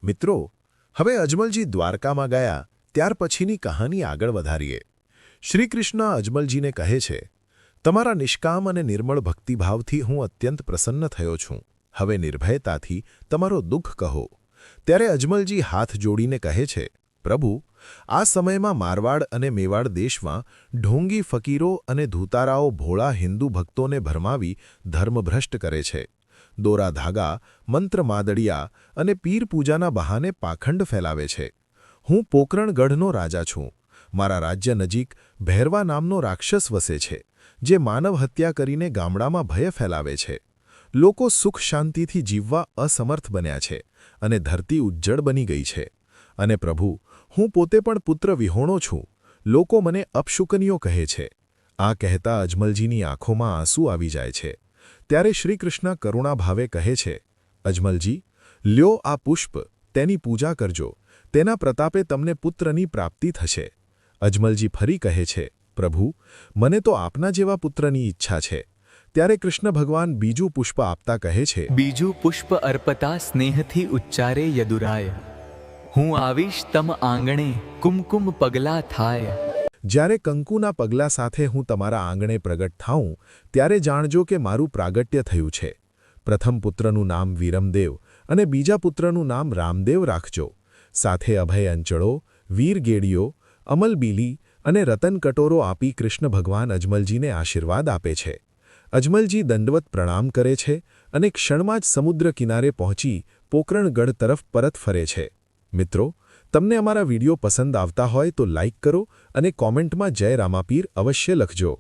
મિત્રો, હવે અજમલજી દ્વારકામાં ગયા ત્યાર પછીની કહાની આગળ વધારીએ। શ્રીકૃષ્ણ અજમલજીને કહે છે, તમારા નિષ્કામ અને નિર્મળ ભક્તિભાવથી હું અત્યંત પ્રસન્ન થયો છું। હવે નિર્ભયતાથી તમારો દુઃખ કહો। ત્યારે અજમલજી હાથ જોડીને કહે છે, પ્રભુ, આ સમયમાં મારવાડ અને મેવાડ દેશમાં ઢોંગી ફકીરો અને ધૂતારાઓ ભોળા હિન્દુ ભક્તોને ભરમાવી ધર્મભ્રષ્ટ કરે છે। દોરા ધાગા, મંત્ર માદડિયા અને પીર પૂજાના બહાને પાખંડ ફેલાવે છે। હું પોકરણગઢનો રાજા છું। મારા રાજ્ય નજીક ભૈરવા નામનો રાક્ષસ વસે છે, જે માનવ હત્યા કરીને ગામડામાં ભય ફેલાવે છે। લોકો સુખ શાંતિથી જીવવા અસમર્થ બન્યા છે અને ધરતી ઉજ્જડ બની ગઈ છે। અને પ્રભુ, હું પોતે પણ પુત્ર વિહોણો છું। લોકો મને અપશુકનીયો કહે છે। આ કહેતા અજમલજીની આંખોમાં આંસુ આવી જાય છે। ત્યારે શ્રીકૃષ્ણ કરુણાભાવે કહે છે, અજમલજી, લ્યો આ પુષ્પ, તેની પૂજા કરજો। તેના પ્રતાપે તમને પુત્રની પ્રાપ્તિ થશે। અજમલજી ફરી કહે છે, પ્રભુ, મને તો આપના જેવા પુત્રની ઈચ્છા છે। ત્યારે કૃષ્ણ ભગવાન બીજું પુષ્પ આપતા કહે છે, બીજું પુષ્પ અર્પતા સ્નેહથી ઉચ્ચારે યદુરાય, હું આવીશ તમ આંગણે કુમકુમ પગલા થાય। જ્યારે કંકુના પગલા સાથે હું તમારા આંગણે પ્રગટ થાઉં, ત્યારે જાણજો કે મારું પ્રાગટ્ય થયું છે। પ્રથમ પુત્રનું નામ વીરમદેવ અને બીજા પુત્રનું નામ રામદેવ રાખજો। સાથે અભય અંચળો, વીર ગેડીઓ, અમલબીલી અને રતન કટોરો આપી કૃષ્ણ ભગવાન અજમલજીને આશીર્વાદ આપે છે। અજમલજી દંડવત પ્રણામ કરે છે અને ક્ષણમાં જ સમુદ્ર કિનારે પહોંચી પોકરણગઢ તરફ પરત ફરે છે। મિત્રો, તમને અમારા વિડીયો પસંદ આવતા હોય તો લાઇક કરો અને કોમેન્ટમાં જય રામાપીર અવશ્ય લખજો।